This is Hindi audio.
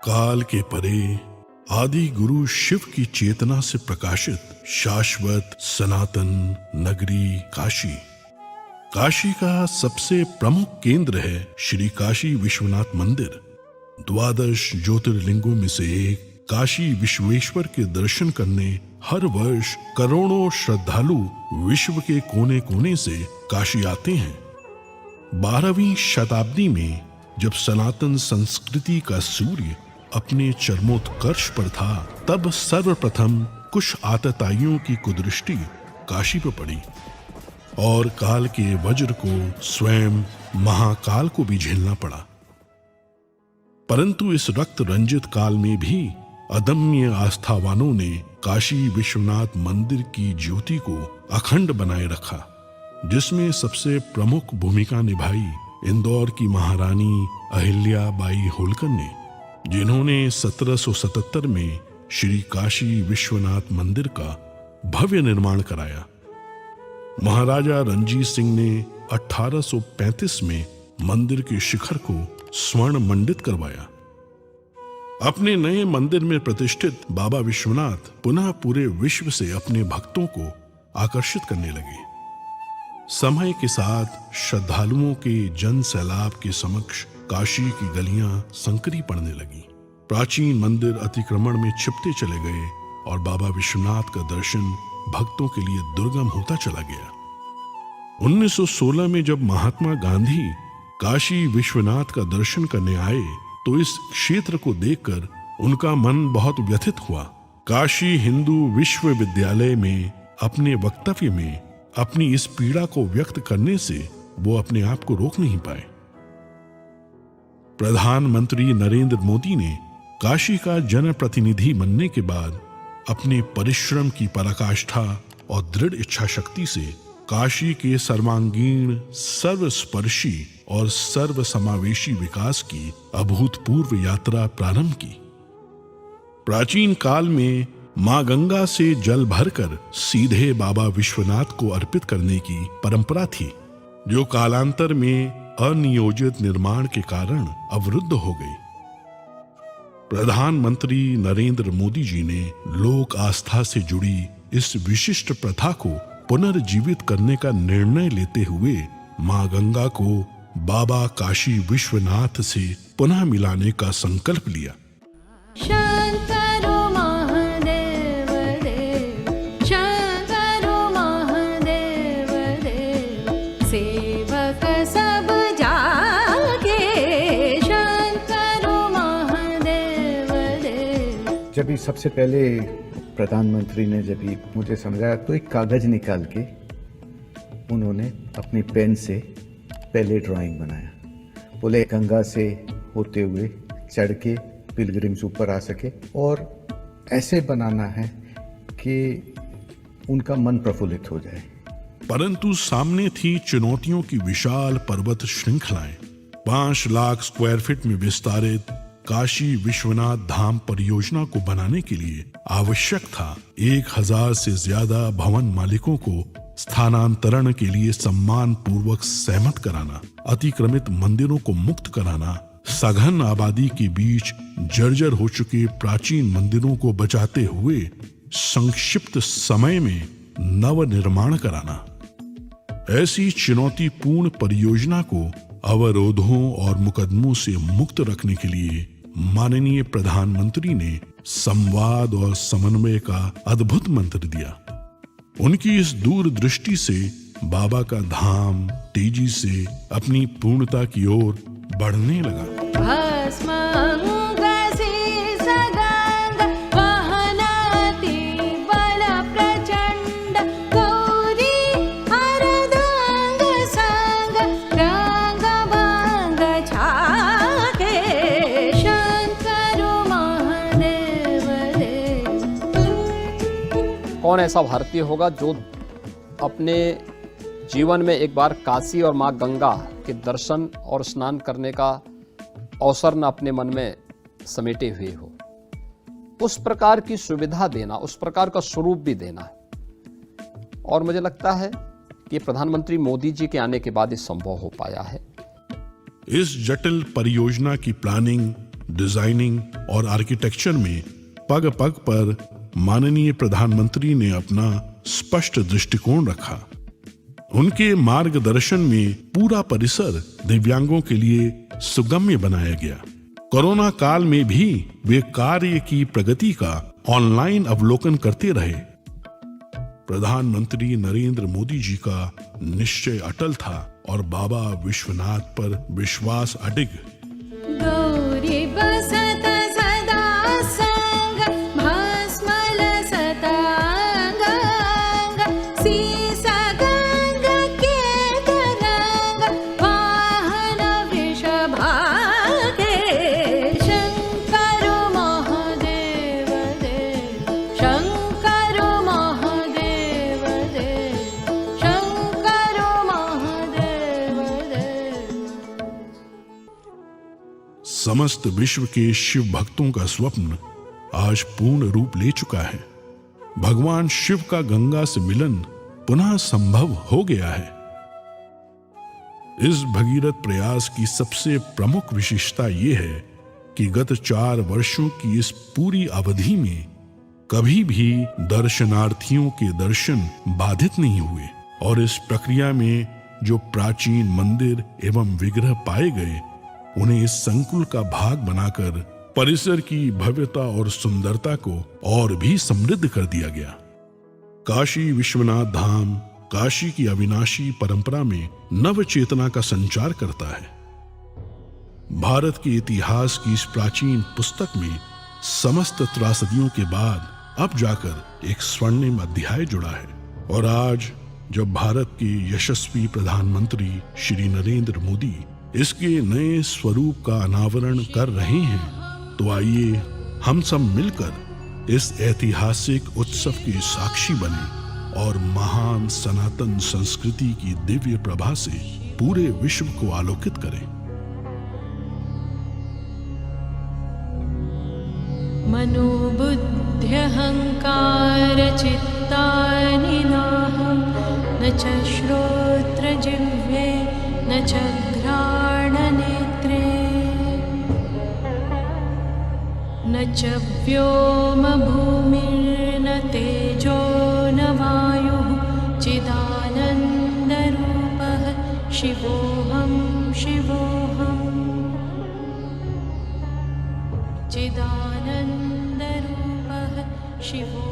काल के परे आदि गुरु शिव की चेतना से प्रकाशित शाश्वत सनातन नगरी काशी। काशी का सबसे प्रमुख केंद्र है श्री काशी विश्वनाथ मंदिर। 12 ज्योतिर्लिंगों में से एक काशी विश्वेश्वर के दर्शन करने हर वर्ष करोड़ों श्रद्धालु विश्व के कोने कोने से काशी आते हैं। 12वीं शताब्दी में जब सनातन संस्कृति का सूर्य अपने चरमोत्कर्ष पर था, तब सर्वप्रथम कुछ आतताइयों की कुदृष्टि काशी पर पड़ी और काल के वज्र को स्वयं महाकाल को भी झेलना पड़ा। परंतु इस रक्त रंजित काल में भी अदम्य आस्थावानों ने काशी विश्वनाथ मंदिर की ज्योति को अखंड बनाए रखा, जिसमें सबसे प्रमुख भूमिका निभाई इंदौर की महारानी अहिल्या बाई होलकर ने, जिन्होंने 1777 में श्री काशी विश्वनाथ मंदिर का भव्य निर्माण कराया। महाराजा रणजीत सिंह ने 1835 में मंदिर के शिखर को स्वर्ण मंडित करवाया। अपने नए मंदिर में प्रतिष्ठित बाबा विश्वनाथ पुनः पूरे विश्व से अपने भक्तों को आकर्षित करने लगे। समय के साथ श्रद्धालुओं के जन सैलाब के समक्ष काशी की गलियां संकरी पड़ने लगी। प्राचीन मंदिर अतिक्रमण में छिपते चले गए और बाबा विश्वनाथ का दर्शन भक्तों के लिए दुर्गम होता चला गया। 1916 में जब महात्मा गांधी काशी विश्वनाथ का दर्शन करने आए, तो इस क्षेत्र को देखकर उनका मन बहुत व्यथित हुआ। काशी हिंदू विश्वविद्यालय में अपने वक्तव्य में अपनी इस पीड़ा को व्यक्त करने से वो अपने आप को रोक नहीं पाए। प्रधानमंत्री नरेंद्र मोदी ने काशी का जनप्रतिनिधि बनने के बाद अपने परिश्रम की पराकाष्ठा और दृढ़ इच्छा शक्ति से काशी के सर्वांगीण, सर्वस्पर्शी और सर्वसमावेशी विकास की अभूतपूर्व यात्रा प्रारंभ की। प्राचीन काल में मां गंगा से जल भरकर सीधे बाबा विश्वनाथ को अर्पित करने की परंपरा थी, जो कालांतर में अनियोजित निर्माण के कारण अवरुद्ध हो गई। प्रधानमंत्री नरेंद्र मोदी जी ने लोक आस्था से जुड़ी इस विशिष्ट प्रथा को पुनर्जीवित करने का निर्णय लेते हुए मां गंगा को बाबा काशी विश्वनाथ से पुनः मिलाने का संकल्प लिया। शंकरो महादेव देव, शंकरो महादेव देव, सेवक सब जागे, शंकरो महादेव देव। जब ही सबसे पहले प्रधानमंत्री ने जब ही मुझे समझाया, तो एक कागज निकाल के उन्होंने अपनी पेन से पहले ड्राइंग बनाया। बोले गंगा से होते हुए चढ़ के पिलग्रिम्स ऊपर आ सके और ऐसे बनाना है कि उनका मन प्रफुल्लित हो जाए। परंतु सामने थी चुनौतियों की विशाल पर्वत श्रृंखलाएं। 5 लाख स्क्वायर फीट में विस्तारित काशी विश्वनाथ धाम परियोजना को बनाने के लिए आवश्यक था 1000 से ज्यादा भवन मालिकों को स्थानांतरण के लिए सम्मान पूर्वक सहमत कराना, अतिक्रमित मंदिरों को मुक्त कराना, सघन आबादी के बीच जर्जर हो चुके प्राचीन मंदिरों को बचाते हुए संक्षिप्त समय में नव निर्माण कराना। ऐसी चुनौतीपूर्ण परियोजना को अवरोधों और मुकदमों से मुक्त रखने के लिए माननीय प्रधानमंत्री ने संवाद और समन्वय का अद्भुत मंत्र दिया। उनकी इस दूरदृष्टि से बाबा का धाम तेजी से अपनी पूर्णता की ओर बढ़ने लगा। कौन ऐसा भारतीय होगा जो अपने जीवन में एक बार काशी और माँ गंगा के दर्शन और स्नान करने का अवसर न अपने मन में समेटे हुए हो। उस प्रकार की सुविधा देना, उस प्रकार का स्वरूप भी देना है। और मुझे लगता है कि प्रधानमंत्री मोदी जी के आने के बाद ये संभव हो पाया है। इस जटिल परियोजना की प्लानिंग डिजाइनिंग और आर्किटेक्चर में पग पग पर माननीय प्रधानमंत्री ने अपना स्पष्ट दृष्टिकोण रखा। उनके मार्गदर्शन में पूरा परिसर दिव्यांगों के लिए सुगम्य बनाया गया। कोरोना काल में भी वे कार्य की प्रगति का ऑनलाइन अवलोकन करते रहे। प्रधानमंत्री नरेंद्र मोदी जी का निश्चय अटल था और बाबा विश्वनाथ पर विश्वास अडिग। गौरी बसत सदा संग भस्मल सतांग सीसा गंग के गनंग वाहन वृषभागे शंकर महादेव देव शंकर महादेव देव शंकर महादेव देव। समस्त विश्व के शिव भक्तों का स्वप्न आज पूर्ण रूप ले चुका है। भगवान शिव का गंगा से मिलन पुनः संभव हो गया है। इस भगीरथ प्रयास की सबसे प्रमुख विशेषता यह है कि गत 4 वर्षों की इस पूरी अवधि में कभी भी दर्शनार्थियों के दर्शन बाधित नहीं हुए और इस प्रक्रिया में जो प्राचीन मंदिर एवं विग्रह पाए गए उन्हें इस संकुल का भाग बनाकर परिसर की भव्यता और सुंदरता को और भी समृद्ध कर दिया गया। काशी विश्वनाथ धाम काशी की अविनाशी परंपरा में नव चेतना का संचार करता है। भारत के इतिहास की इस प्राचीन पुस्तक में समस्त त्रासदियों के बाद अब जाकर एक स्वर्णिम अध्याय जुड़ा है और आज जब भारत के यशस्वी प्रधानमंत्री श्री नरेंद्र मोदी इसके नए स्वरूप का अनावरण कर रहे हैं तो आइए हम सब मिलकर इस ऐतिहासिक उत्सव के साक्षी बने और महान सनातन संस्कृति की दिव्य प्रभा से पूरे विश्व को आलोकित करें। मनोबुद्ध्यहंकार चित्तानि नाहं न च श्रोत्र जिह्वे न च घ्राणनेत्रे न च व्योम भूमिर्न तेजो न वायुः चिदानन्दरूपः शिवोऽहं शिवोऽहम् चिदानन्दरूपः शिवो